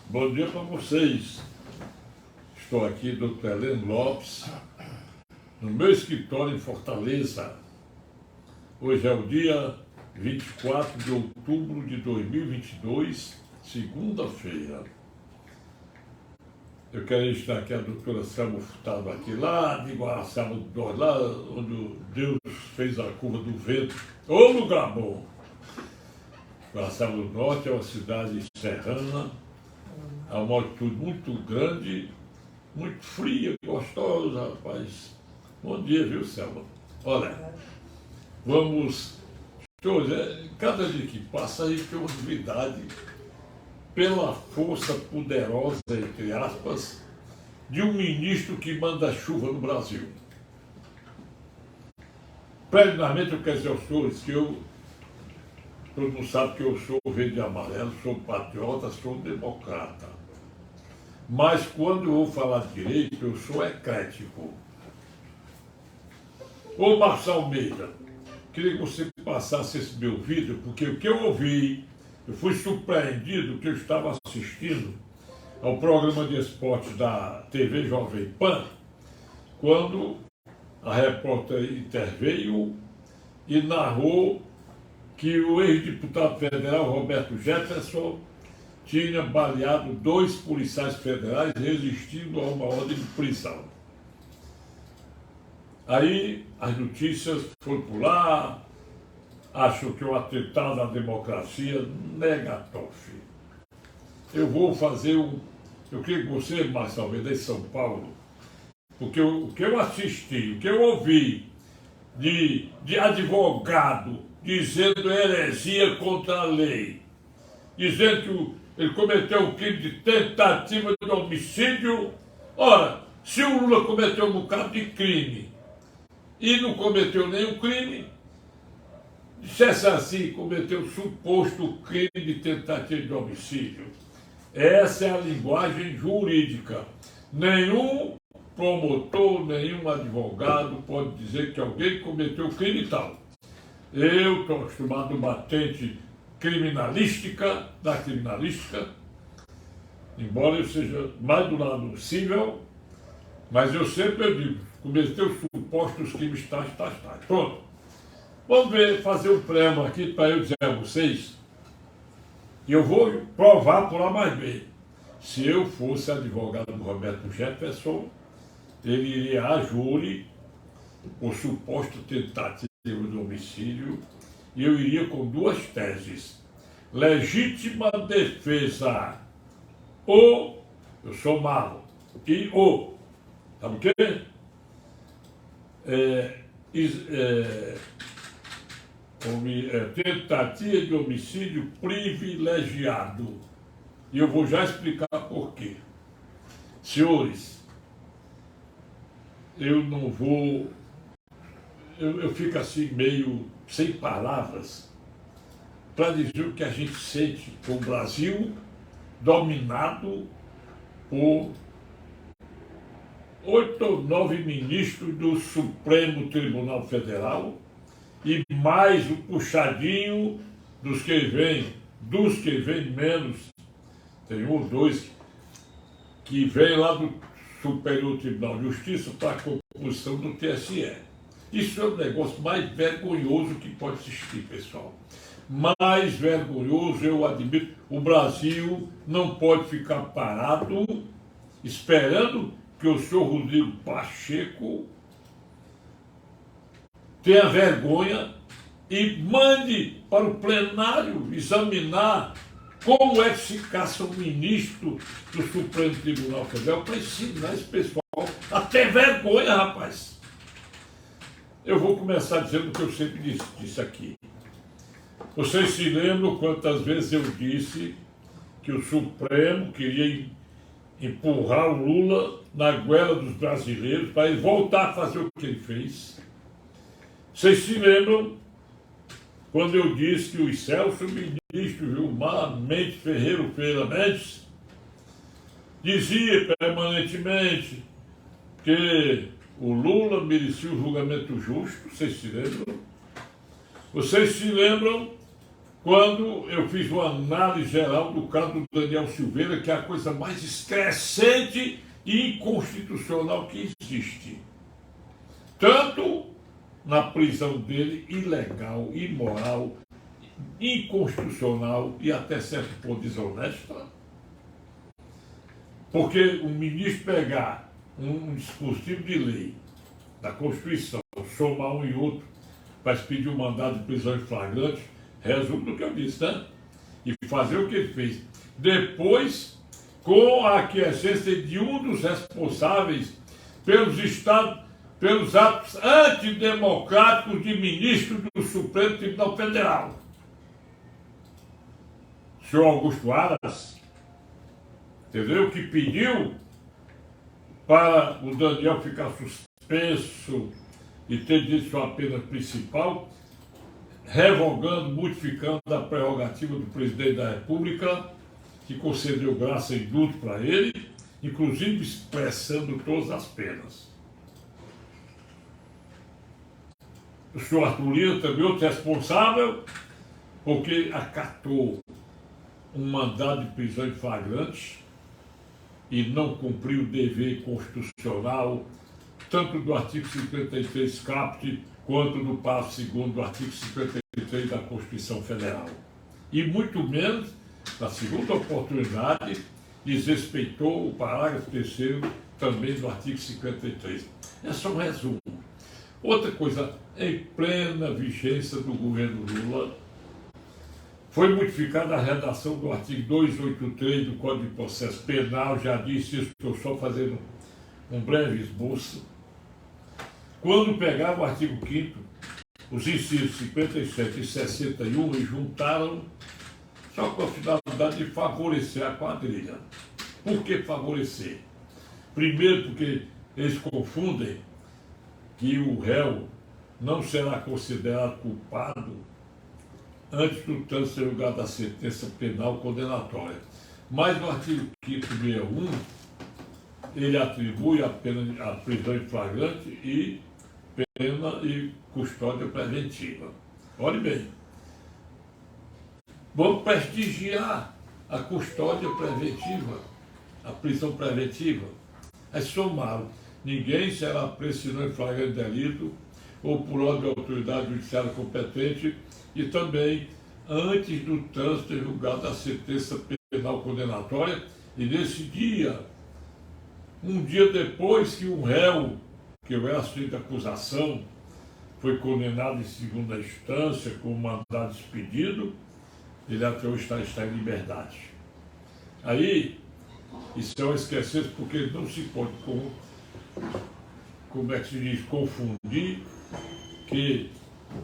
Bom dia para vocês. Estou aqui, Dr. Heleno Lopes, no meu escritório em Fortaleza. Hoje é o dia 24 de outubro de 2022, segunda-feira. Eu quero estar aqui, a doutora Selma Furtado aqui, lá de Guaraçaba do Norte, lá onde Deus fez a curva do vento. Ô lugar bom! Guaraçaba do Norte é uma cidade serrana, a uma altitude muito grande, muito fria, gostosa, rapaz. Bom dia, viu, Selma? Olha, vamos... Cada dia que passa a gente tem uma novidade pela força poderosa, entre aspas, de um ministro que manda chuva no Brasil. Preliminarmente, eu quero dizer aos senhores que todo mundo sabe que eu sou verde e amarelo, sou patriota, sou democrata. Mas quando eu vou falar direito, eu sou eclético. Ô Marcos Almeida, queria que você passasse esse meu vídeo, porque o que eu ouvi, eu fui surpreendido que eu estava assistindo ao programa de esportes da TV Jovem Pan, quando a repórter interveio e narrou que o ex-deputado federal Roberto Jefferson tinha baleado 2 policiais federais resistindo a uma ordem de prisão. Aí as notícias foram por lá, acham que é um atentado à democracia, negatofe. Eu vou fazer eu queria que você, Marcelo Almeida, de São Paulo, porque o que eu assisti, o que eu ouvi de advogado dizendo heresia contra a lei, dizendo que ele cometeu um crime de tentativa de homicídio. Ora, se o Lula cometeu um bocado de crime e não cometeu nenhum crime, dissesse assim, cometeu suposto crime de tentativa de homicídio. Essa é a linguagem jurídica. Nenhum promotor, nenhum advogado pode dizer que alguém cometeu crime tal. Eu estou acostumado a batente criminalística, da criminalística, embora eu seja mais do lado civil, mas eu sempre digo, cometeu supostos crimes tais. Pronto. Vamos fazer um preâmbulo aqui para eu dizer a vocês, e eu vou provar por A mais B. Se eu fosse advogado do Roberto Jefferson, ele iria a júri por suposto tentativa de homicídio, e eu iria com 2 teses. Legítima defesa, ou eu sou malo, e ou, sabe o quê? Tentativa de homicídio privilegiado. E eu vou já explicar por quê. Senhores, eu não vou... Eu fico assim meio sem palavras para dizer o que a gente sente com o Brasil dominado por 8 ou 9 ministros do Supremo Tribunal Federal e mais o puxadinho dos que vêm menos. Tem 1 ou 2 que vêm lá do Superior Tribunal de Justiça para a composição do TSE. Isso é o negócio mais vergonhoso que pode existir, pessoal. Mais vergonhoso, eu admito. O Brasil não pode ficar parado esperando que o senhor Rodrigo Pacheco tenha vergonha e mande para o plenário examinar como é que se caça um ministro do Supremo Tribunal Federal para ensinar esse pessoal a ter vergonha, rapaz. Eu vou começar dizendo o que eu sempre disse aqui. Vocês se lembram quantas vezes eu disse que o Supremo queria empurrar o Lula na goela dos brasileiros para ele voltar a fazer o que ele fez? Vocês se lembram quando eu disse que o excelso ministro Gilmar Mendes Ferreira Mendes dizia permanentemente que o Lula merecia um julgamento justo? Vocês se lembram? Vocês se lembram quando eu fiz uma análise geral do caso do Daniel Silveira, que é a coisa mais excrescente e inconstitucional que existe. Tanto na prisão dele, ilegal, imoral, inconstitucional e até certo ponto desonesta. Porque um ministro pegar um dispositivo de lei da Constituição, somar um e outro, para pedir um mandado de prisão em flagrante, resulta do que eu disse, né? E fazer o que ele fez. Depois, com a aquiescência de um dos responsáveis pelos atos antidemocráticos de ministro do Supremo Tribunal Federal, o senhor Augusto Aras, entendeu? Que pediu para o Daniel ficar suspenso e ter direito sua pena principal, revogando, modificando a prerrogativa do presidente da República, que concedeu graça e indulto para ele, inclusive expressando todas as penas. O senhor Arthur Lira também, outro responsável, porque acatou um mandado de prisão em flagrante e não cumpriu o dever constitucional, tanto do artigo 53 caput, quanto do parágrafo 2º do artigo 53 da Constituição Federal. E muito menos, na segunda oportunidade, desrespeitou o parágrafo 3º também do artigo 53. É só um resumo. Outra coisa, em plena vigência do governo Lula, foi modificada a redação do artigo 283 do Código de Processo Penal, já disse isso, estou só fazendo um breve esboço. Quando pegava o artigo 5º, os incisos 57 e 61 e juntaram só com a finalidade de favorecer a quadrilha. Por que favorecer? Primeiro, porque eles confundem que o réu não será considerado culpado antes do trânsito ser julgado da sentença penal condenatória. Mas no artigo 561, ele atribui a pena a prisão em flagrante e pena e custódia preventiva. Olhe bem, vamos prestigiar a custódia preventiva, a prisão preventiva. É somaram. Ninguém será preso senão em flagrante delito ou por ordem da autoridade judiciária competente e também antes do trânsito ser julgado da sentença penal condenatória e nesse dia, um dia depois que um réu que era aceito de acusação foi condenado em segunda instância com mandado expedido, ele até hoje está em liberdade. Aí, isso é um esquecer porque não se pode, como é que se diz, confundir que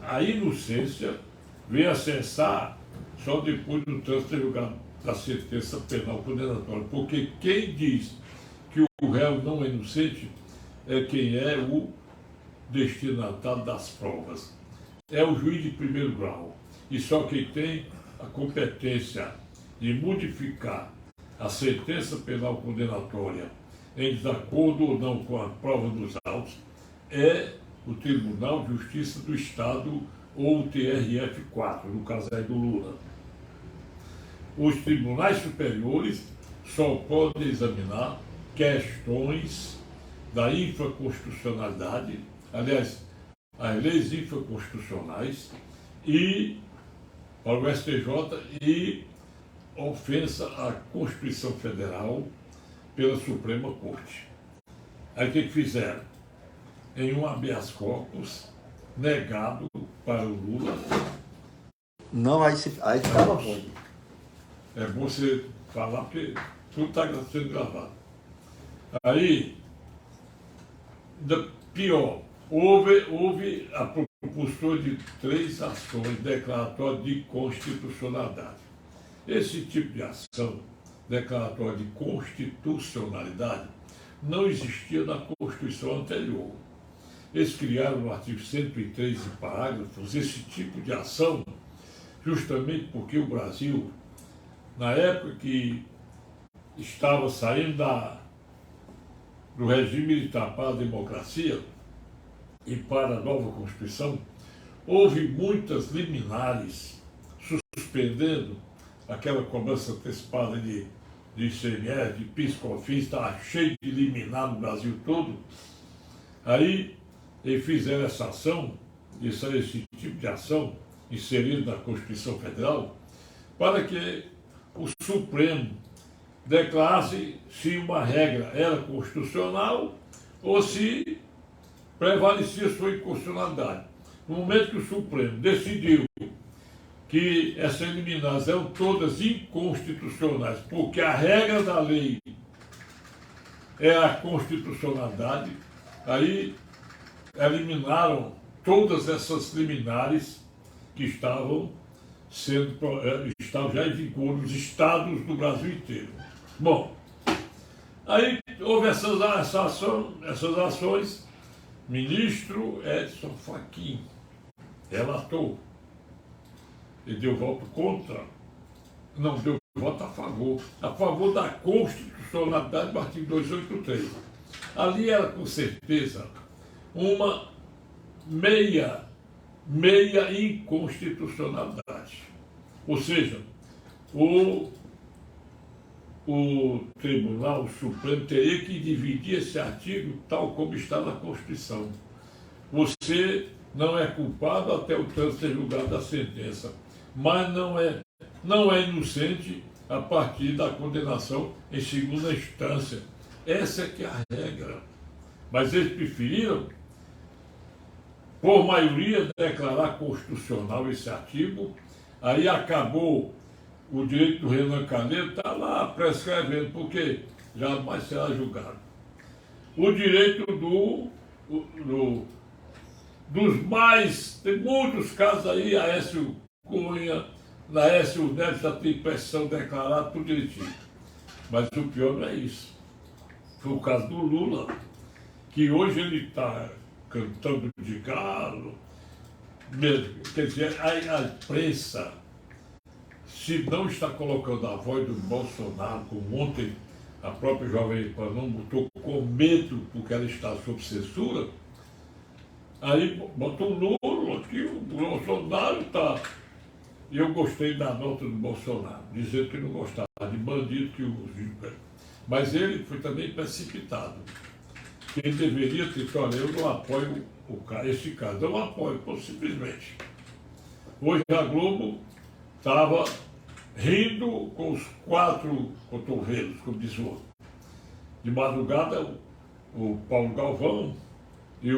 a inocência vem a cessar só depois do trânsito julgado da sentença penal condenatória, porque quem diz que o réu não é inocente é quem é o destinatário das provas. É o juiz de primeiro grau. E só quem tem a competência de modificar a sentença penal condenatória em desacordo ou não com a prova dos autos é o Tribunal de Justiça do Estado ou o TRF4, no caso aí do Lula. Os tribunais superiores só podem examinar questões da infraconstitucionalidade, aliás, as leis infraconstitucionais e para o STJ e ofensa à Constituição Federal pela Suprema Corte. Aí o que fizeram? Em um habeas corpus negado para o Lula. Não, aí ficava bom. É bom você falar porque tudo está sendo gravado. Aí, pior, houve a propulsão de 3 ações declaratórias de constitucionalidade. Esse tipo de ação declaratória de constitucionalidade não existia na Constituição anterior. Eles criaram no artigo 103 e parágrafos esse tipo de ação justamente porque o Brasil, na época que estava saindo do regime militar para a democracia e para a nova Constituição, houve muitas liminares suspendendo aquela cobrança antecipada de ICMS, de PIS/COFINS, estava cheio de liminar no Brasil todo. Aí eles fizeram essa ação, esse tipo de ação, inserido na Constituição Federal, para que o Supremo declarasse se uma regra era constitucional ou se prevalecia sua inconstitucionalidade. No momento que o Supremo decidiu que essas liminares eram todas inconstitucionais, porque a regra da lei é a constitucionalidade, aí eliminaram todas essas liminares que estavam já em vigor nos estados do Brasil inteiro. Bom, aí houve essas ações, ministro Edson Fachin relatou, ele deu voto contra, não, deu voto a favor da constitucionalidade do artigo 283. Ali era com certeza uma meia inconstitucionalidade. Ou seja, o Tribunal Supremo teria que dividir esse artigo tal como está na Constituição. Você não é culpado até o trânsito ser julgado da sentença, mas não é inocente a partir da condenação em segunda instância. Essa é que é a regra. Mas eles preferiram, por maioria, declarar constitucional esse artigo. Aí acabou o direito do Renan Calheiros, está lá prescrevendo, porque jamais será julgado. O direito dos mais, tem muitos casos aí, Aécio Cunha, Aécio Neves já tem pressão declarada, tudo direitinho. Mas o pior não é isso. Foi o caso do Lula, que hoje ele está cantando de galo, mesmo. Quer dizer, a imprensa, se não está colocando a voz do Bolsonaro, como ontem a própria Jovem Pan não botou com medo porque ela está sob censura, aí botou o Lula, que o Bolsonaro está... E eu gostei da nota do Bolsonaro, dizendo que não gostava de bandido, mas ele foi também precipitado. Quem deveria ter dito, olha, eu não apoio esse caso, eu não apoio, simplesmente. Hoje a Globo estava rindo com os 4 cotovelos, como diz o outro. De madrugada, o Paulo Galvão e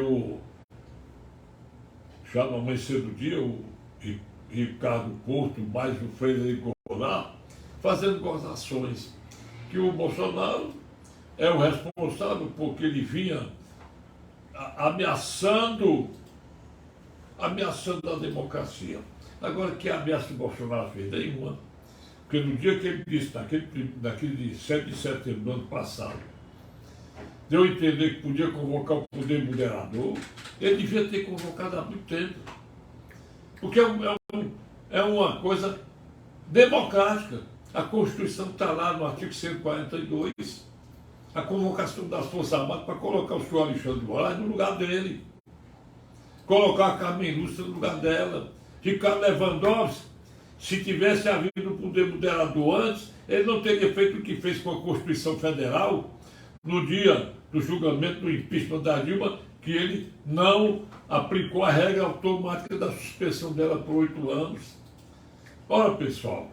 já no amanhecer do dia, o Ricardo Porto, mais o Frederico Goulart, fazendo gozações, que o Bolsonaro é o responsável porque ele vinha ameaçando a democracia. Agora, que ameaça o Bolsonaro fez? Nenhuma. Porque no dia que ele disse, naquele 7 de setembro do ano passado, deu a entender que podia convocar o poder moderador, ele devia ter convocado há muito tempo. Porque é uma coisa democrática. A Constituição está lá no artigo 142, a convocação das Forças Armadas para colocar o senhor Alexandre de Moraes no lugar dele, colocar a Carmen Lúcia no lugar dela, Ricardo Lewandowski, se tivesse havido um poder moderador antes, ele não teria feito o que fez com a Constituição Federal no dia do julgamento do impeachment da Dilma, que ele não aplicou a regra automática da suspensão dela por 8 anos. Ora, pessoal,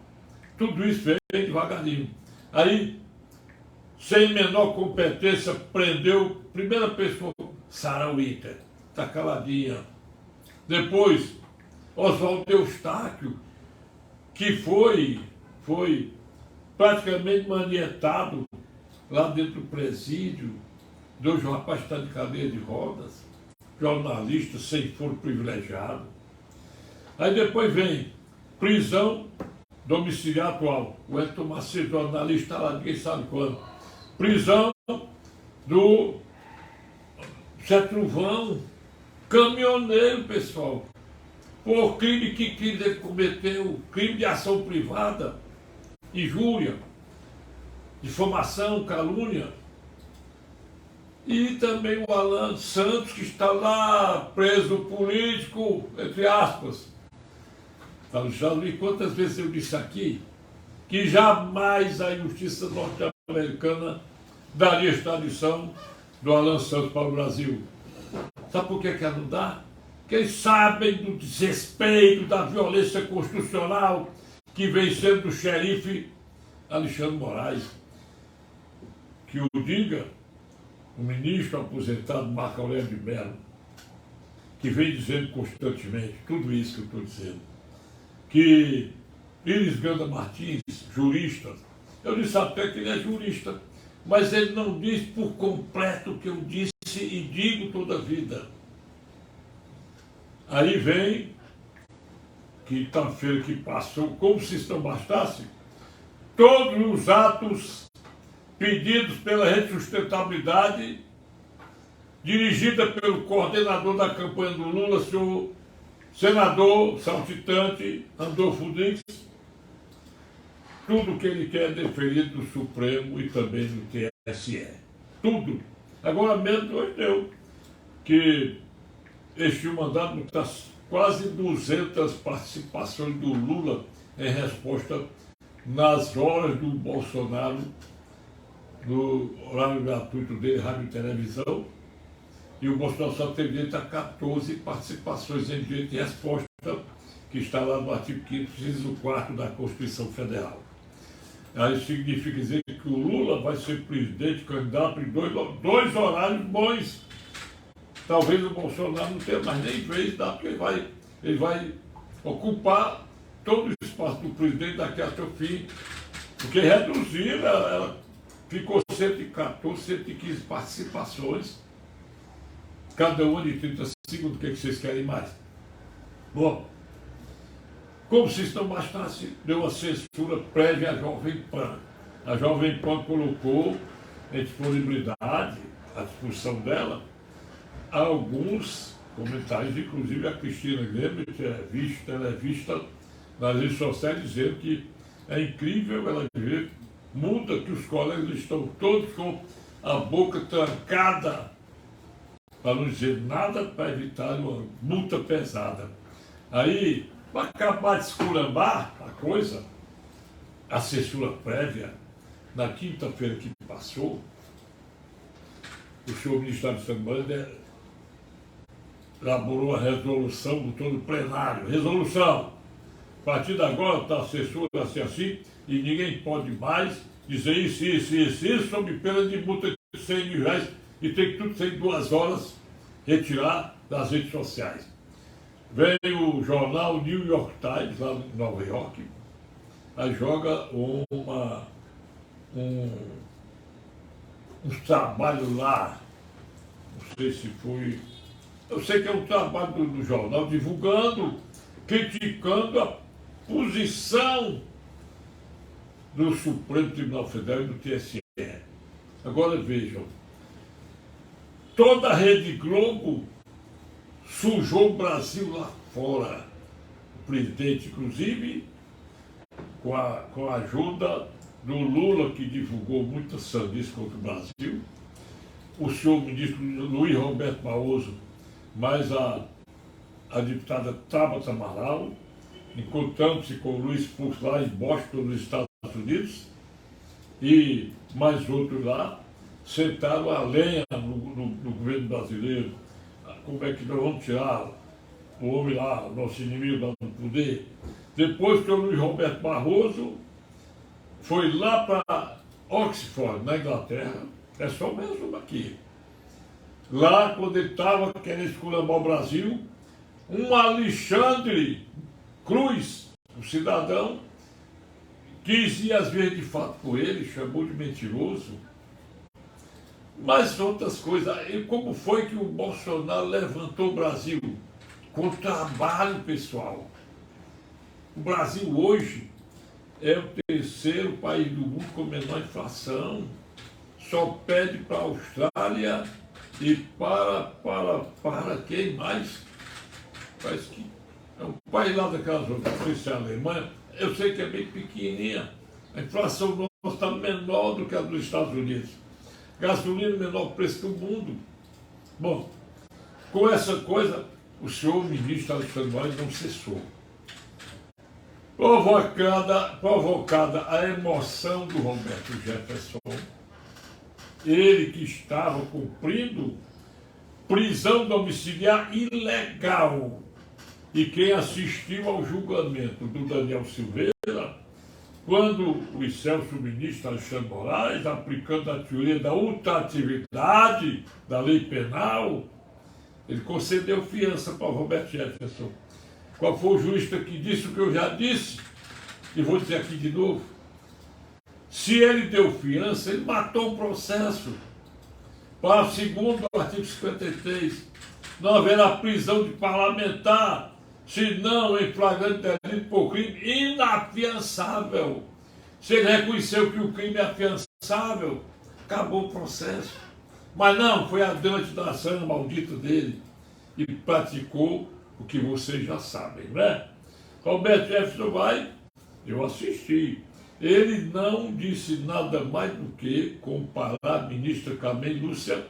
tudo isso veio devagarinho. Aí, sem menor competência, prendeu, primeira pessoa, Sarah Winter, está caladinha. Depois, Oswaldo Eustáquio, que foi praticamente manietado lá dentro do presídio. Hoje o rapaz está de cadeira de rodas, jornalista sem foro privilegiado. Aí depois vem prisão domiciliar atual. O Edson Macedo, jornalista, lá, ninguém sabe quando. Prisão do Cetruvão, caminhoneiro, pessoal. Por crime que ele cometeu, crime de ação privada, injúria, difamação, calúnia. E também o Alan Santos, que está lá preso político, entre aspas. nos Estados Unidos. Quantas vezes eu disse aqui que jamais a justiça norte-americana daria extradição do Alan Santos para o Brasil. Sabe por que ela não dá? Porque eles sabem do desrespeito, da violência constitucional que vem sendo do xerife Alexandre Moraes. Que o diga o ministro aposentado Marco Aurélio de Mello, que vem dizendo constantemente tudo isso que eu estou dizendo, que Iris Ganda Martins, jurista, eu disse até que ele é jurista, mas ele não diz por completo o que eu disse e digo toda a vida. Aí vem, quinta-feira que passou, como se isso não bastasse, todos os atos pedidos pela Rede Sustentabilidade, dirigida pelo coordenador da campanha do Lula, senhor senador saltitante Andolfo Dix, tudo que ele quer é deferido do Supremo e também do TSE. Tudo. Agora mesmo hoje deu que este mandato está quase 200 participações do Lula em resposta nas horas do Bolsonaro, no horário gratuito dele, rádio e televisão, e o Bolsonaro só teve direito a 14 participações em direito de resposta, que está lá no artigo 5º, inciso 4 da Constituição Federal. Aí significa dizer que o Lula vai ser presidente, candidato em dois horários bons. Talvez o Bolsonaro não tenha mais nem vez, porque ele vai ocupar todo o espaço do presidente daqui até o fim, porque reduzir, ela ficou 114, 115 participações, cada uma de 30 segundos. O que vocês querem mais? Bom, como se isso não bastasse, deu uma censura prévia à Jovem Pan. A Jovem Pan colocou em disponibilidade, à disposição dela, alguns comentários, inclusive a Cristina Grêmio, que é televista nas redes sociais, dizendo que é incrível ela ver, muda que os colegas estão todos com a boca trancada, para não dizer nada, para evitar uma multa pesada. Aí, para acabar de escurambar a coisa, a censura prévia, na quinta-feira que passou, o senhor ministro Alexandre Moraes elaborou a resolução do todo plenário. Resolução! A partir de agora está a censura assim, e ninguém pode mais dizer isso, sob pena de multa de 100 mil reais, e tem que tudo ser em 2 horas retirar das redes sociais. Vem o jornal New York Times, lá em Nova York, aí joga um trabalho lá, não sei se foi, eu sei que é um trabalho do jornal, divulgando, criticando a posição do Supremo Tribunal Federal e do TSE. Agora vejam, toda a Rede Globo sujou o Brasil lá fora. O presidente, inclusive, com a ajuda do Lula, que divulgou muita sandice contra o Brasil, o senhor ministro Luiz Roberto Barroso, mais a deputada Tabata Amaral, encontrando-se com o Luiz Fux lá em Boston, nos Estados Unidos, e mais outros lá, sentaram a lenha no governo brasileiro. Como é que nós vamos tirar o homem lá, nosso inimigo, lá do poder? Depois que o Luiz Roberto Barroso foi lá para Oxford, na Inglaterra, é só mesmo aqui. Lá, quando ele estava querendo esculambar o Brasil, um Alexandre Cruz, um cidadão, quis ir às vezes de fato com ele, chamou de mentiroso, mas outras coisas. E como foi que o Bolsonaro levantou o Brasil? Com trabalho, pessoal. O Brasil hoje é o 3º país do mundo com menor inflação, só pede para a Austrália e para quem mais? Parece que é um país lá daquela zona, não sei se é a Alemanha, eu sei que é bem pequenininha. A inflação nossa está menor do que a dos Estados Unidos. Gasolina, menor preço do mundo. Bom, com essa coisa, o senhor ministro Alexandre Moraes não cessou. provocada a emoção do Roberto Jefferson, ele que estava cumprindo prisão domiciliar ilegal. E quem assistiu ao julgamento do Daniel Silveira, quando o excelso ministro Alexandre Moraes, aplicando a teoria da ultratividade da lei penal, ele concedeu fiança para o Roberto Jefferson. Qual foi o jurista que disse o que eu já disse? E vou dizer aqui de novo. Se ele deu fiança, ele matou o processo. Para segundo o artigo 53, não haverá prisão de parlamentar, senão em flagrante delito por crime inafiançável. Se ele reconheceu que o crime é afiançável, acabou o processo. Mas não, foi adiante da ação maldita dele e praticou o que vocês já sabem, né? Roberto Jefferson vai, eu assisti. Ele não disse nada mais do que comparar a ministra Carmen Lúcia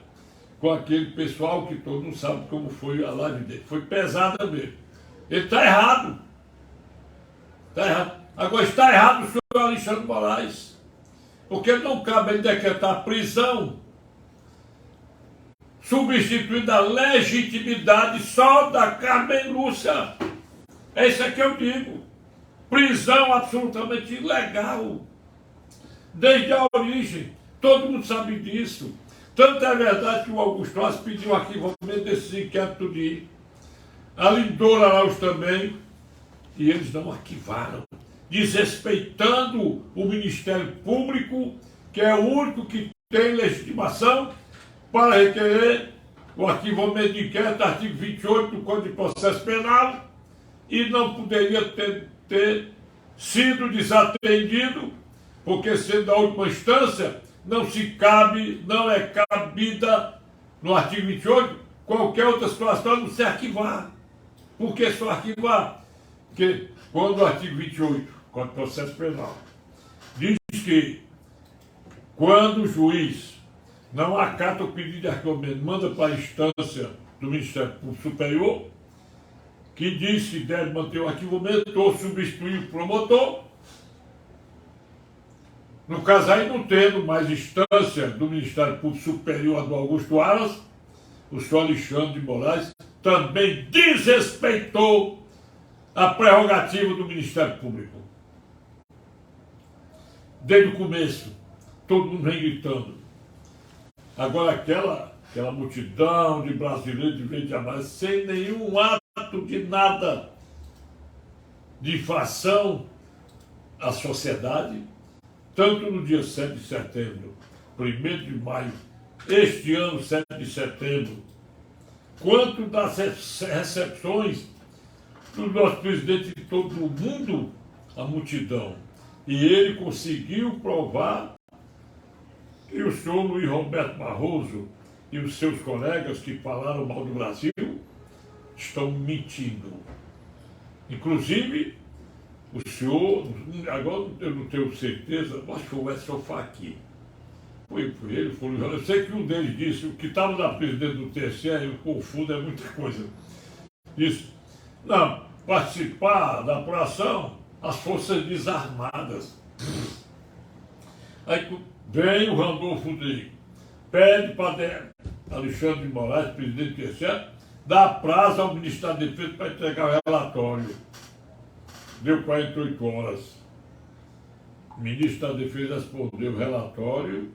com aquele pessoal que todo mundo sabe como foi a live dele. Foi pesada mesmo. Ele está errado. Está errado. Agora está errado o senhor Alexandre Moraes. Porque não cabe ele decretar prisão substituindo a legitimidade só da Carmen Lúcia. É isso que eu digo. Prisão absolutamente ilegal. Desde a origem. Todo mundo sabe disso. Tanto é verdade que o Augusto Aras pediu o arquivamento desses inquéritos de a Lindora Araújo também, e eles não arquivaram, desrespeitando o Ministério Público, que é o único que tem legitimação para requerer o arquivamento de inquérito, artigo 28 do Código de Processo Penal, e não poderia ter sido desatendido, porque sendo a última instância, não é cabida no artigo 28 qualquer outra situação a não ser arquivar. Por que só arquivar? Porque quando o artigo 28, Código de Processo Penal, diz que quando o juiz não acata o pedido de arquivamento, manda para a instância do Ministério Público Superior, que diz que deve manter o arquivamento ou substituir o promotor. No caso aí, não tendo mais instância do Ministério Público Superior a do Augusto Aras, o senhor Alexandre de Moraes também desrespeitou a prerrogativa do Ministério Público. Desde o começo, todo mundo vem gritando. Agora aquela multidão de brasileiros de verde e amarelo, sem nenhum ato de nada de infração à sociedade, tanto no dia 7 de setembro, 1º de maio, este ano, 7 de setembro, quanto das recepções do nosso presidente de todo o mundo, a multidão. E ele conseguiu provar que o senhor Luiz Roberto Barroso e os seus colegas que falaram mal do Brasil estão mentindo. Inclusive, o senhor, agora eu não tenho certeza, acho que foi o Edson Fachin. Foi ele, foi o eu sei que um deles disse, o que estava na presidente do TSE, eu confundo, é muita coisa. Disse, não, participar da apuração as forças desarmadas. Aí vem o Randolfo Rodrigues, pede para Alexandre de Moraes, presidente do TSE, dar prazo ao Ministério da Defesa para entregar o relatório. Deu 48 horas. O ministro da Defesa respondeu o relatório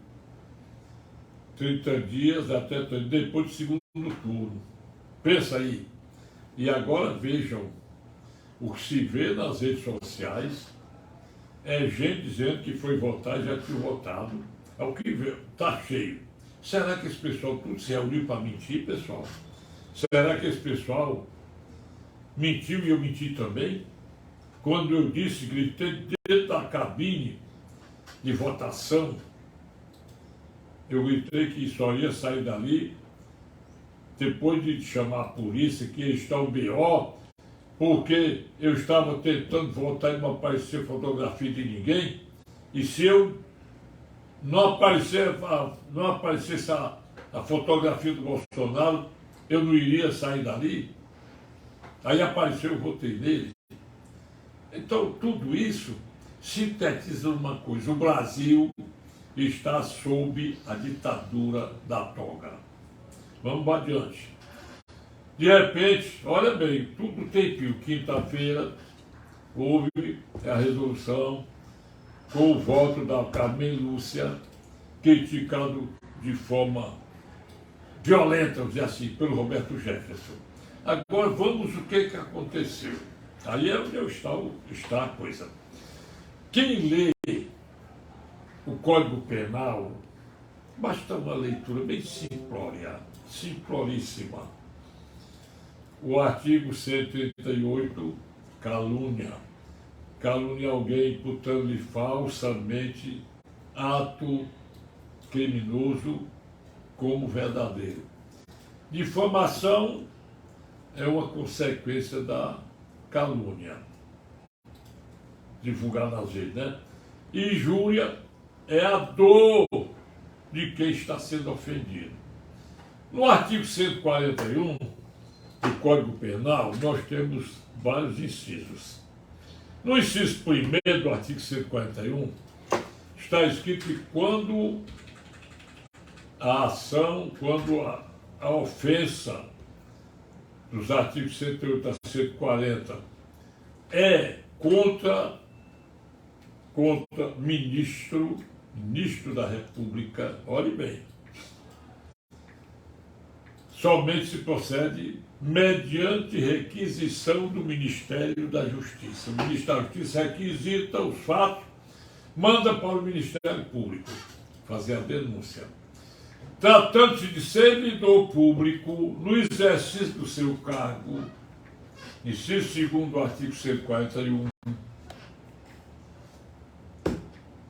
30 dias até depois do segundo turno. Pensa aí. E agora vejam, o que se vê nas redes sociais é gente dizendo que foi votar e já tinha votado. É o que vê, está cheio. Será que esse pessoal tudo se reuniu para mentir, pessoal? Será que esse pessoal mentiu e eu menti também? Quando eu disse, gritei dentro da cabine de votação, eu gritei que só ia sair dali depois de chamar a polícia, que ia estar o BO, porque eu estava tentando votar e não aparecer fotografia de ninguém, e se eu não aparecesse a fotografia do Bolsonaro, eu não iria sair dali. Aí apareceu, eu votei nele. Então, tudo isso sintetiza uma coisa: o Brasil está sob a ditadura da toga. Vamos adiante. De repente, olha bem, tudo tem pio. Quinta-feira houve a resolução com o voto da Carmen Lúcia, criticado de forma violenta, vamos dizer assim, pelo Roberto Jefferson. Agora vamos o que aconteceu. Aí é onde está a coisa. Quem lê o Código Penal, basta uma leitura bem simploríssima. O artigo 138, calúnia. Calúnia alguém imputando-lhe falsamente ato criminoso como verdadeiro. Difamação é uma consequência da calúnia, divulgar nas redes, né? E injúria é a dor de quem está sendo ofendido. No artigo 141 do Código Penal, nós temos vários incisos. No inciso 1º do artigo 141, está escrito que quando a ação, quando a ofensa dos artigos 108 a 140 é contra ministro da República, olhe bem, somente se procede mediante requisição do Ministério da Justiça. O Ministério da Justiça requisita os fatos, manda para o Ministério Público fazer a denúncia. Tratando-se de servidor público, no exercício do seu cargo, inciso 2º do artigo 141,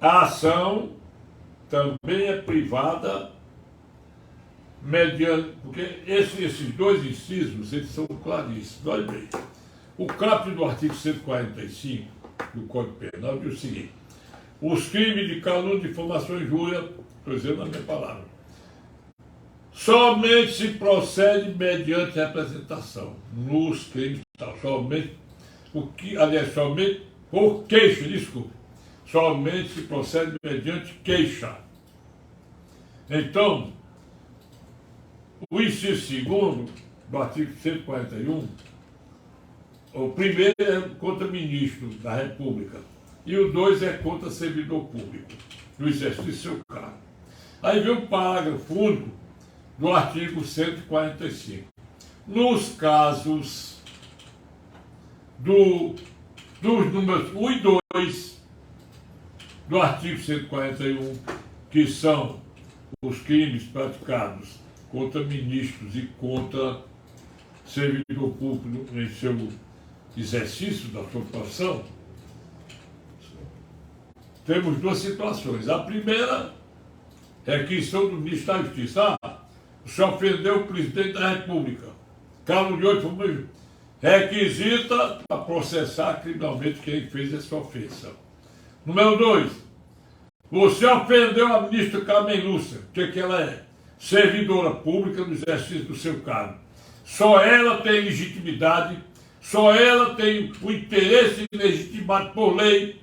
a ação também é privada mediante, porque esses dois incisos, eles são claríssimos. Olha bem, o caput do artigo 145 do Código Penal diz o seguinte: os crimes de calúnia, difamação e injúria, estou dizendo a minha palavra, somente se procede mediante representação. Nos crimes, somente por queixa, desculpe. Somente se procede mediante queixa. Então, o inciso 2º do artigo 141, o primeiro é contra ministro da República e o 2 é contra servidor público, no exercício do seu cargo. Aí vem o parágrafo único do artigo 145. Nos casos dos números 1 e 2 do artigo 141, que são os crimes praticados contra ministros e contra servidor público em seu exercício da sua profissão, temos duas situações. A primeira é que são do ministro da Justiça. Se ofendeu o presidente da República, caluniou e foi requisita para processar criminalmente quem fez essa ofensa. Número 2, você ofendeu a ministra Carmen Lúcia, que ela é? Servidora pública no exercício do seu cargo. Só ela tem legitimidade, só ela tem o interesse legitimado por lei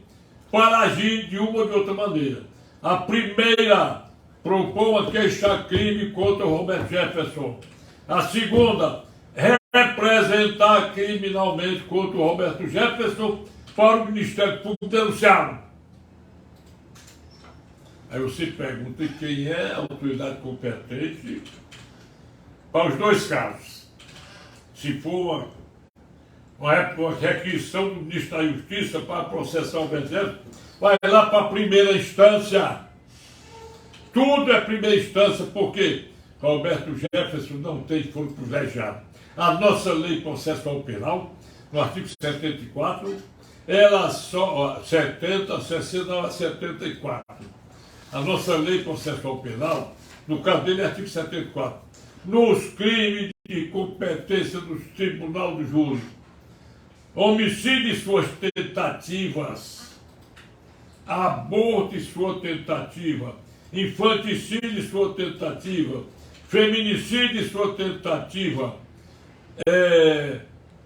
para agir de uma ou de outra maneira. A primeira, propõe uma queixa-crime contra o Roberto Jefferson. A segunda, representar criminalmente contra o Roberto Jefferson para o Ministério Público denunciá-lo. Aí você pergunta quem é a autoridade competente para os dois casos. Se for uma requisição do Ministro da Justiça para processar o Roberto Jefferson, vai lá para a primeira instância. Tudo é primeira instância, porque Roberto Jefferson não tem foro privilegiado. A nossa lei processual penal, no artigo 74, ela só 70, 60, 74. A nossa lei processual penal, no caso dele, é artigo 74. Nos crimes de competência do Tribunal do Júri, homicídio e suas tentativas, aborto e sua tentativa, infanticídio e sua tentativa, feminicídio e sua tentativa,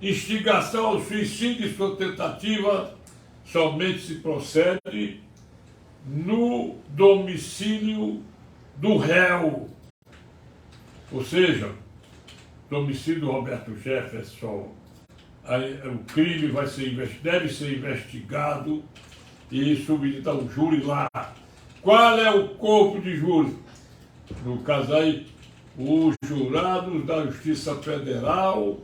instigação ao suicídio e sua tentativa, somente se procede no domicílio do réu. Ou seja, domicílio do Roberto Jefferson, o crime deve ser investigado e submetido ao júri lá. Qual é o corpo de júri? No caso aí, os jurados da Justiça Federal,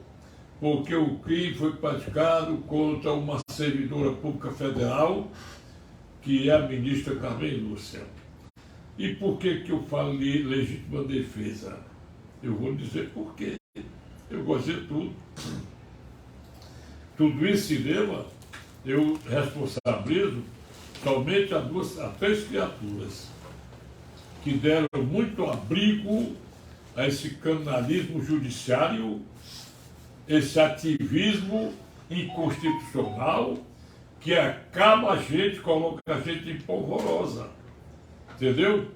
porque o crime foi praticado contra uma servidora pública federal, que é a ministra Carmen Lúcia. E por que eu falei legítima defesa? Eu vou dizer por quê. Eu gostei de tudo. Tudo isso se deva, eu responsabilizo somente a 3 criaturas que deram muito abrigo a esse canalismo judiciário, esse ativismo inconstitucional que acaba a gente, coloca a gente em polvorosa. Entendeu?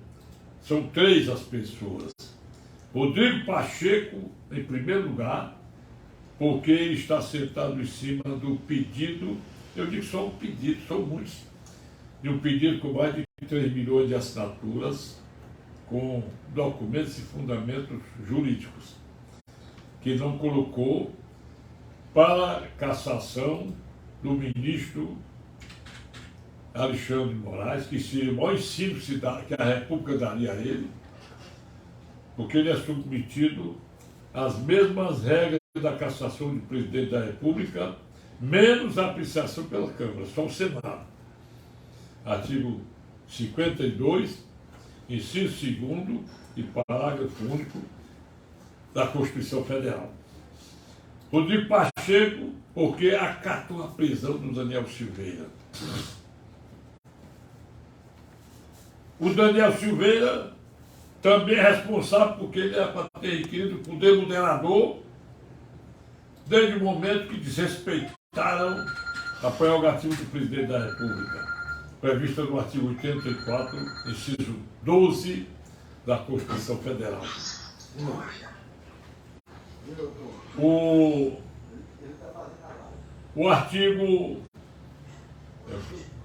São 3 as pessoas. Rodrigo Pacheco, em primeiro lugar, porque ele está sentado em cima do pedido, eu digo só um pedido, são muitos, de um pedido com mais de 3 milhões de assinaturas, com documentos e fundamentos jurídicos, que não colocou para cassação do ministro Alexandre de Moraes, que seria o maior ensino que a República daria a ele, porque ele é submetido às mesmas regras da cassação de presidente da República, menos a apreciação pela Câmara, só o Senado. Artigo 52, inciso 2º e parágrafo único da Constituição Federal. Rodrigo Pacheco, porque acatou a prisão do Daniel Silveira. O Daniel Silveira também é responsável porque ele é para ter requerido o poder moderador desde o momento que desrespeitaram a prerrogativa do presidente da República, prevista no artigo 84, inciso 12 da Constituição Federal. O artigo...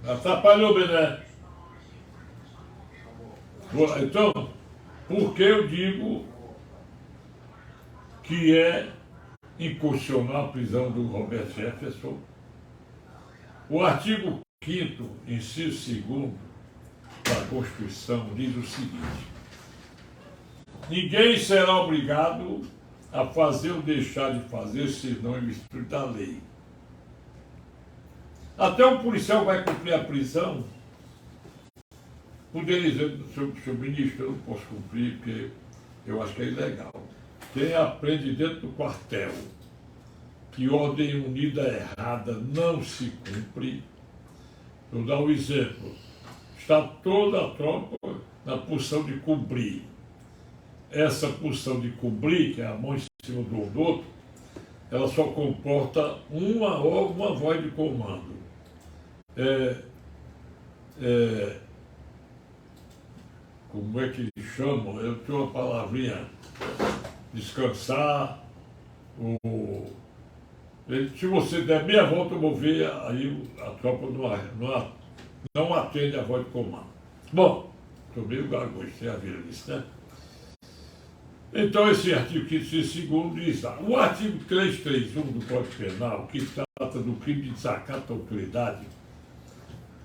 Atrapalhou, Bené. Então, por que eu digo que é inconstitucional a prisão do Roberto Jefferson? O artigo 5º, inciso 2º da Constituição diz o seguinte: ninguém será obrigado a fazer ou deixar de fazer senão em virtude da lei. Até um policial vai cumprir a prisão, poderia dizer, senhor ministro, eu não posso cumprir porque eu acho que é ilegal. Quem aprende dentro do quartel que ordem unida errada não se cumpre, vou dar um exemplo. Está toda a tropa na posição de cumprir. Essa posição de cumprir, que é a mão em cima do outro, ela só comporta uma voz de comando. Como é que chamam? Eu tenho uma palavrinha. Descansar. Se você der meia volta, eu vou ver, aí a tropa não atende a voz de comando. Bom, estou meio gago hoje, você já viu isso, né? Então, esse artigo 5º diz lá, o artigo 331 do Código Penal, que trata do crime de desacato à autoridade,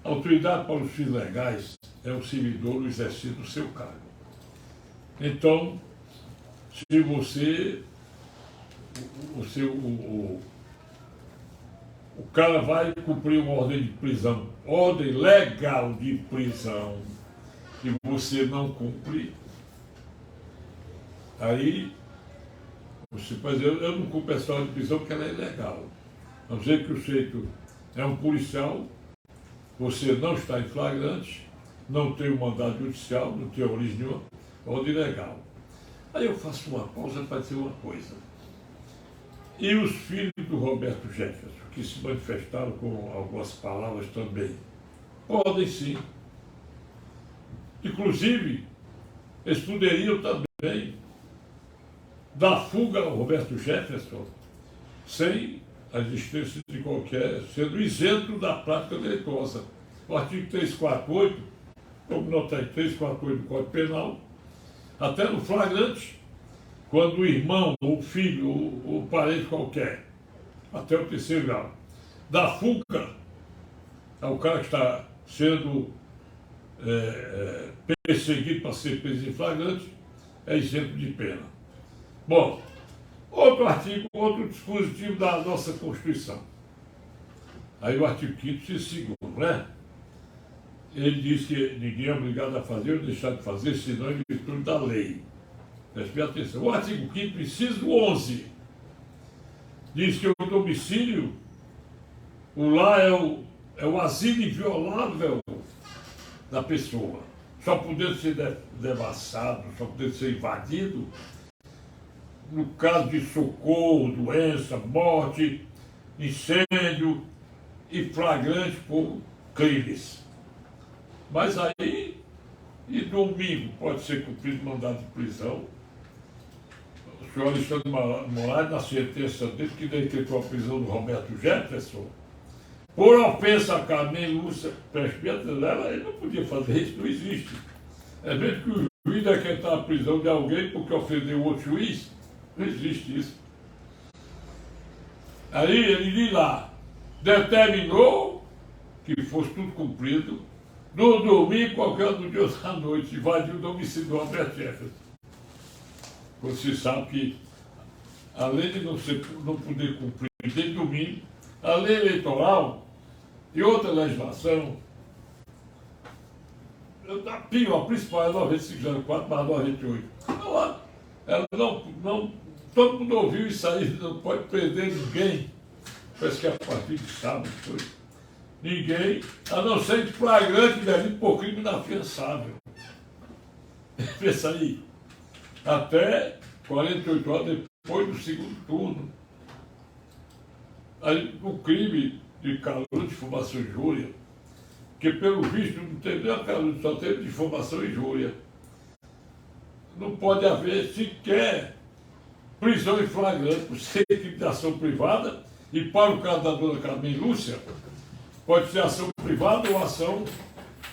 a autoridade para os fins legais é o servidor no exercício do seu cargo. Então, se você, o cara vai cumprir uma ordem de prisão, ordem legal de prisão, e você não cumpre, aí você pode dizer, eu não cumpro essa ordem de prisão porque ela é ilegal. A não ser que o sujeito é um policial, você não está em flagrante, não tem um mandado judicial, não tem origem nenhuma, ordem legal. Aí eu faço uma pausa para dizer uma coisa. E os filhos do Roberto Jefferson, que se manifestaram com algumas palavras também, podem sim. Inclusive, eles poderiam também dar fuga ao Roberto Jefferson sem a existência de qualquer, sendo isento da prática deleitosa. O artigo 348, como nota 348 do Código Penal, até no flagrante, quando o irmão, o filho, o parente qualquer, até o terceiro grau, dá fuga ao cara que está sendo perseguido para ser preso em flagrante, é isento de pena. Bom, outro artigo, outro dispositivo da nossa Constituição. Aí o artigo 5º e 2º, né? Ele diz que ninguém é obrigado a fazer ou deixar de fazer, senão em virtude da lei. Preste atenção. O artigo 5º, inciso 11, diz que o domicílio, o lar é o asilo inviolável da pessoa. Só podendo ser devassado, só podendo ser invadido no caso de socorro, doença, morte, incêndio e flagrante por crimes. Mas aí, e domingo pode ser cumprido mandado de prisão. O senhor Alexandre Moraes, na sentença dele, que decretou a prisão do Roberto Jefferson, por ofensa a Carmen Lúcia, ele não podia fazer isso, não existe. É mesmo que o juiz decretar a prisão de alguém porque ofendeu outro juiz, não existe isso. Aí ele de lá determinou que fosse tudo cumprido no domingo, qualquer outro dia da noite, invadiu o domicílio do Roberto Jefferson. Você sabe que, além de não poder cumprir desde domingo, a lei eleitoral e outra legislação, a principal é 9504/98. Ela não, todo mundo ouviu isso aí, não pode prender ninguém. Parece que é a partir de sábado foi. Ninguém, a não ser de flagrante delito por crime inafiançável. Pensa aí. Até 48 horas depois do segundo turno. Aí, o crime de calúnia, difamação e injúria, que pelo visto não teve nem a calúnia, só teve difamação e injúria. Não pode haver sequer prisão em flagrante por ser crime de ação privada, e para o caso da dona Carmen Lúcia, pode ser ação privada ou ação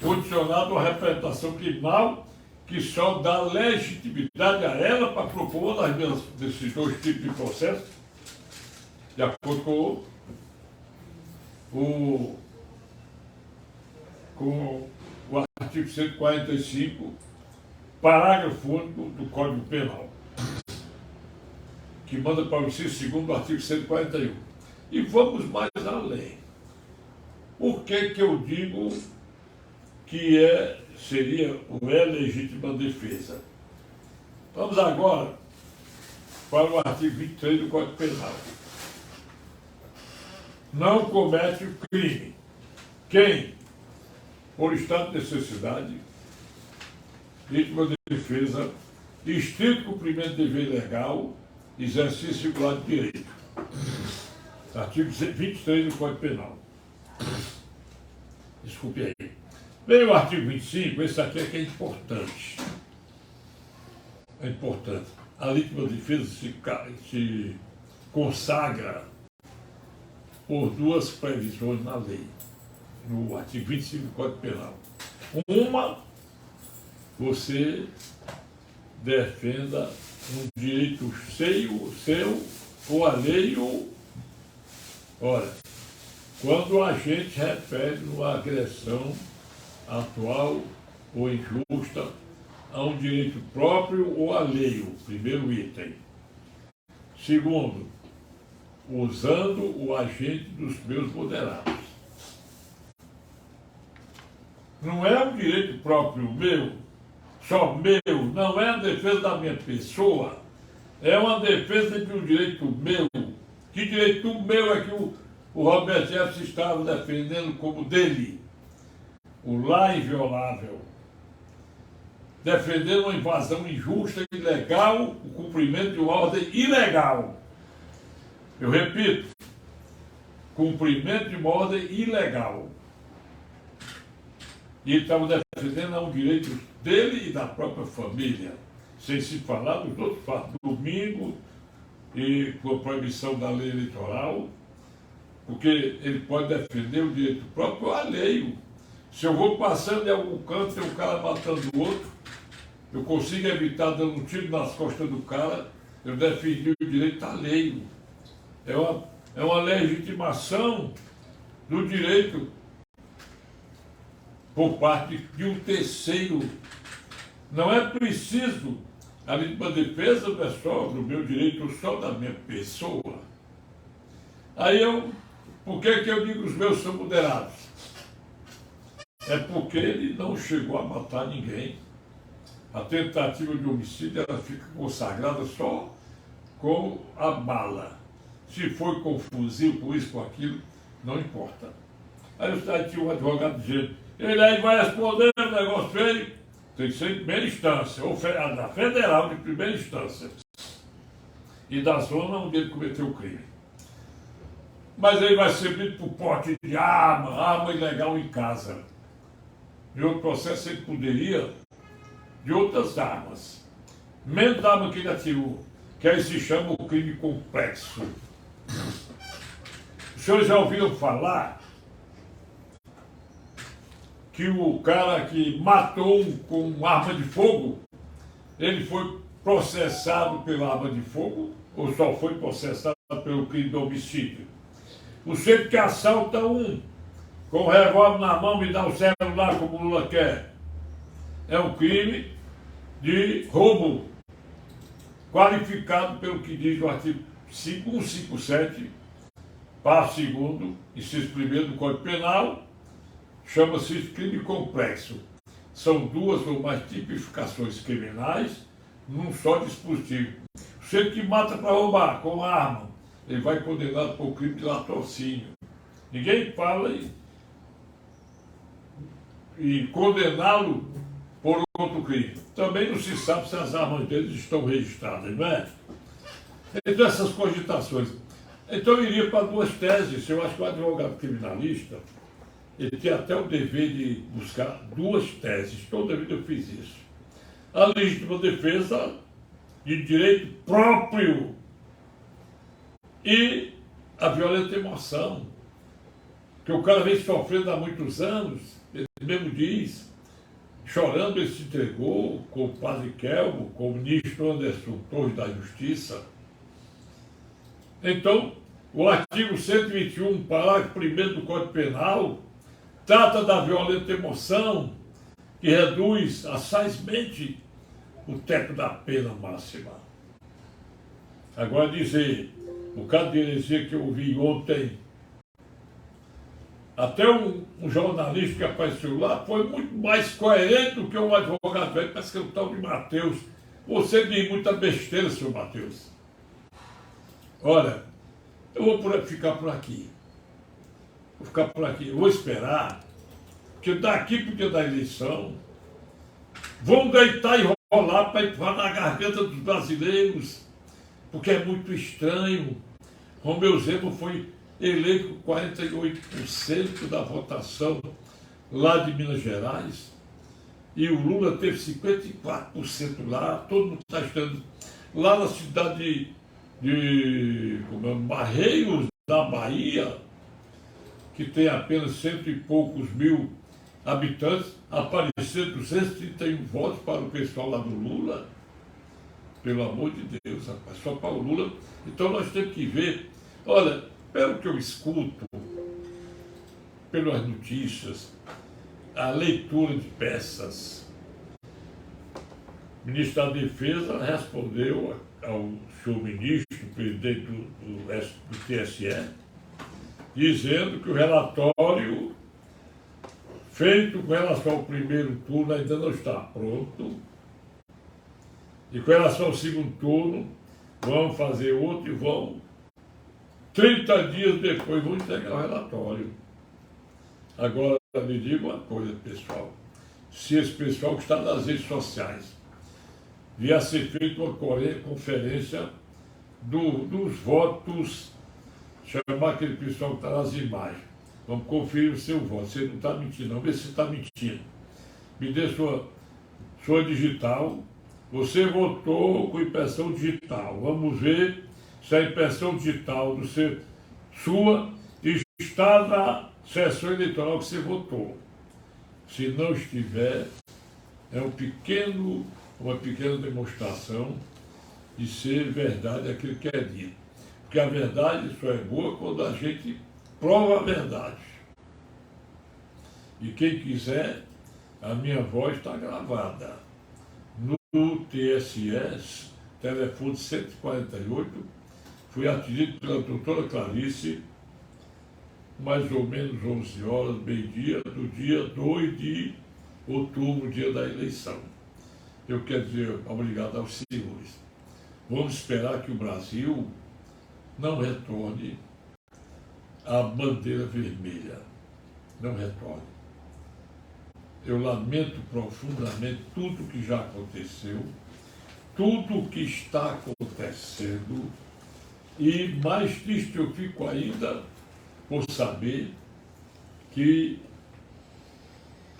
condicionada à representação criminal, que só dá legitimidade a ela para propor uma desses dois tipos de processo, de acordo com o artigo 145, parágrafo único do Código Penal, que manda para o inciso segundo do artigo 141. E vamos mais além. Por que eu digo que seria ou é legítima defesa? Vamos agora para o artigo 23 do Código Penal. Não comete o crime quem, por estado de necessidade, vítima de defesa, estrito cumprimento de dever legal, exercício regular de direito. Artigo 23 do Código Penal. Desculpe aí. Vem o artigo 25, esse aqui é que é importante. É importante. A legítima defesa se consagra por duas previsões na lei, no artigo 25 do Código Penal. Uma, você defenda um direito seu ou alheio. Olha, quando o agente refere uma agressão atual ou injusta a um direito próprio ou alheio, primeiro item. Segundo, usando o agente dos meus moderados. Não é um direito próprio meu, só meu, não é a defesa da minha pessoa, é uma defesa de um direito meu. Que direito meu é que o Roberto Jefferson estava defendendo como dele? O lar inviolável. Defendendo uma invasão injusta e ilegal, o cumprimento de uma ordem ilegal. Eu repito, cumprimento de uma ordem ilegal. E ele estava defendendo um direito dele e da própria família, sem se falar dos outros fatos. Domingo, e com a proibição da lei eleitoral, porque ele pode defender o direito próprio alheio. Se eu vou passando em algum canto, tem um cara matando o outro, eu consigo evitar dando um tiro nas costas do cara, eu defendi o direito alheio. É uma legitimação do direito por parte de um terceiro. Não é preciso a legítima defesa, não é só do meu direito, só da minha pessoa. Aí por que eu digo que os meus são moderados? É porque ele não chegou a matar ninguém. A tentativa de homicídio ela fica consagrada só com a bala. Se foi com fuzil, por isso, com aquilo, não importa. Aí tinha um advogado dizendo, ele aí vai responder um negócio feio, tem que ser de primeira instância, ou da federal de primeira instância, e da zona onde ele cometeu o crime. Mas ele vai ser preso por porte de arma ilegal em casa. Em outro processo ele poderia de outras armas, menos da arma que ele atirou, que aí se chama o crime complexo. Os senhores já ouviram falar que o cara que matou com arma de fogo, ele foi processado pela arma de fogo, ou só foi processado pelo crime de homicídio? O sujeito que assalta um com o revólver na mão, me dá o celular como o Lula quer, é um crime de roubo, qualificado pelo que diz o artigo 157, parágrafo 2º, inciso 1º do Código Penal, chama-se crime complexo. São duas ou mais tipificações criminais num só dispositivo. O sujeito que mata para roubar com arma, ele vai condenado por crime de latrocínio. Ninguém fala e condená-lo por outro crime. Também não se sabe se as armas deles estão registradas, não é? Então, essas cogitações. Então, eu iria para duas teses. Eu acho que o advogado criminalista, ele tem até o dever de buscar duas teses. Toda vida eu fiz isso. A legítima defesa de direito próprio e a violenta emoção, que o cara vem sofrendo há muitos anos. Ele mesmo diz, chorando, ele se entregou com o padre Kelmo, com o ministro Anderson Torres da Justiça. Então, o artigo 121, parágrafo 1º do Código Penal, trata da violenta emoção, que reduz assazmente o teto da pena máxima. Agora dizer, o caso de heresia que eu ouvi ontem, até um jornalista que apareceu lá foi muito mais coerente do que um advogado velho, parece que é o tal de Matheus. Você diz muita besteira, senhor Matheus. Olha, eu vou ficar por aqui. Vou ficar por aqui. Eu vou esperar, porque daqui para o dia da eleição, vão deitar e rolar para entrar na garganta dos brasileiros, porque é muito estranho. Romeu Zema foi eleito com 48% da votação lá de Minas Gerais, e o Lula teve 54% lá. Todo mundo está estando lá na cidade de Barreiros, da Bahia, que tem apenas 100 e poucos mil habitantes, apareceram 231 votos para o pessoal lá do Lula. Pelo amor de Deus, rapaz, só para o Lula. Então nós temos que ver, olha, pelo que eu escuto, pelas notícias, a leitura de peças, o ministro da Defesa respondeu ao senhor ministro, presidente do TSE, dizendo que o relatório feito com relação ao primeiro turno ainda não está pronto, e com relação ao segundo turno, vão fazer outro e vão, 30 dias depois, vão entregar o relatório. Agora, me diga uma coisa, pessoal. Se esse pessoal que está nas redes sociais vier a ser feita uma conferência dos votos, chamar aquele pessoal que está nas imagens, vamos conferir o seu voto. Você não está mentindo, não. Vê se está mentindo. Me dê sua digital. Você votou com impressão digital. Vamos ver se a impressão digital sua está na sessão eleitoral que você votou. Se não estiver, é uma pequena demonstração de ser verdade aquilo que é dito. Porque a verdade só é boa quando a gente prova a verdade. E quem quiser, a minha voz está gravada no TSE, telefone 148, fui atendido pela doutora Clarice, mais ou menos 11 horas, meio-dia, do dia 2 de outubro, dia da eleição. Eu quero dizer obrigado aos senhores. Vamos esperar que o Brasil não retorne à bandeira vermelha. Não retorne. Eu lamento profundamente tudo que já aconteceu, tudo que está acontecendo, e mais triste eu fico ainda por saber que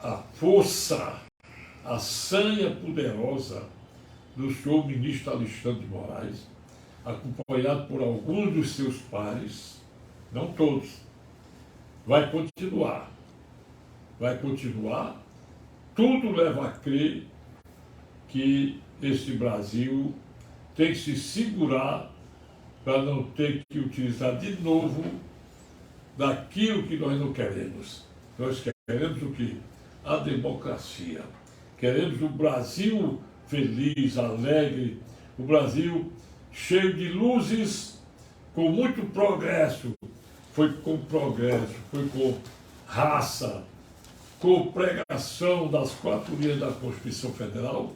a força, a sanha poderosa do senhor ministro Alexandre de Moraes, acompanhado por alguns dos seus pares, não todos, vai continuar. Vai continuar. Tudo leva a crer que esse Brasil tem que se segurar para não ter que utilizar de novo daquilo que nós não queremos. Nós queremos o quê? A democracia. Queremos o Brasil feliz, alegre, o Brasil cheio de luzes, com muito progresso. Foi com progresso, foi com raça, com pregação das 4 linhas da Constituição Federal,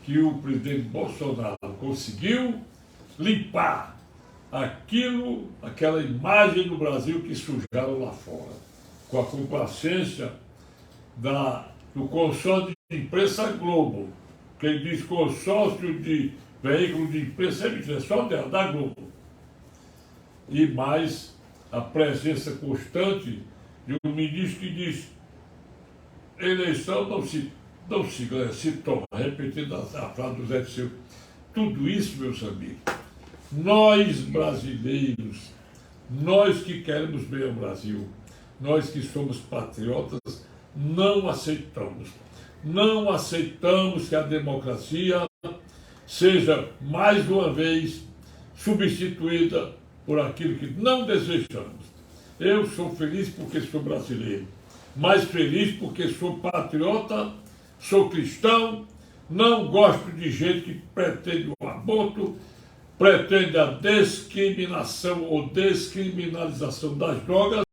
que o presidente Bolsonaro conseguiu limpar aquela imagem do Brasil que sujaram lá fora, com a complacência do consórcio de imprensa Globo. Quem diz consórcio de veículo de imprensa é mentira, é só dela, da Globo. E mais a presença constante de um ministro que diz: eleição não se ganha, se toma, repetindo a frase do Zé Dirceu. Tudo isso, meus amigos, nós brasileiros, nós que queremos bem ao Brasil, nós que somos patriotas, não aceitamos. Não aceitamos que a democracia seja, mais uma vez, substituída por aquilo que não desejamos. Eu sou feliz porque sou brasileiro, mais feliz porque sou patriota, sou cristão, não gosto de gente que pretende o aborto, pretende a discriminação ou descriminalização das drogas,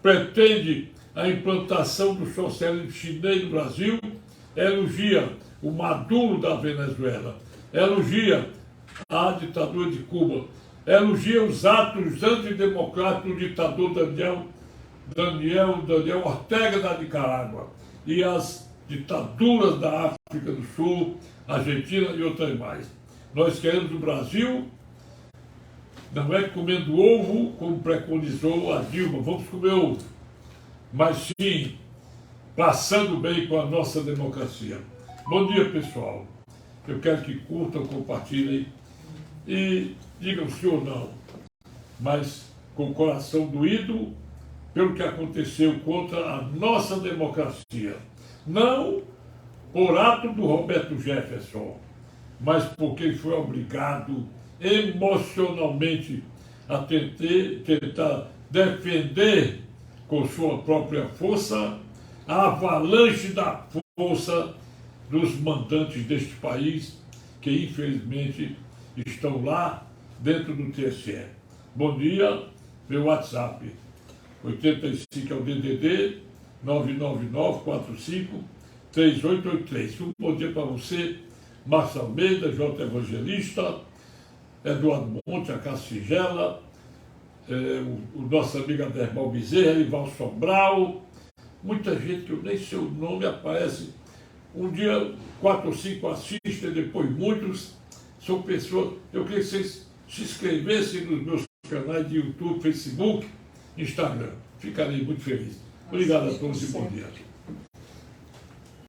pretende a implantação do socialismo chinês no Brasil, elogia o Maduro da Venezuela, elogia a ditadura de Cuba, elogia os atos antidemocráticos do ditador Daniel Ortega da Nicarágua e as ditaduras da África do Sul, Argentina e outras mais. Nós queremos o Brasil, não é comendo ovo, como preconizou a Dilma, vamos comer ovo, mas sim passando bem com a nossa democracia. Bom dia, pessoal. Eu quero que curtam, compartilhem e digam sim ou não, mas com o coração doído pelo que aconteceu contra a nossa democracia. Não por ato do Roberto Jefferson, mas porque ele foi obrigado emocionalmente a tentar defender com sua própria força a avalanche da força dos mandantes deste país, que infelizmente estão lá dentro do TSE. Bom dia, meu WhatsApp, 85 é o DDD 999453883. Um bom dia para você, Márcio Almeida, J. Evangelista, Eduardo Monte, a Cássio Sigela, o nosso amigo Adermal Bezerra, Ival Sobral, muita gente que eu nem sei o nome aparece. Um dia 4 ou 5 assistem, depois muitos. São pessoas. Eu queria que vocês se inscrevessem nos meus canais de YouTube, Facebook, Instagram. Ficarei muito feliz. Obrigado a todos e bom dia.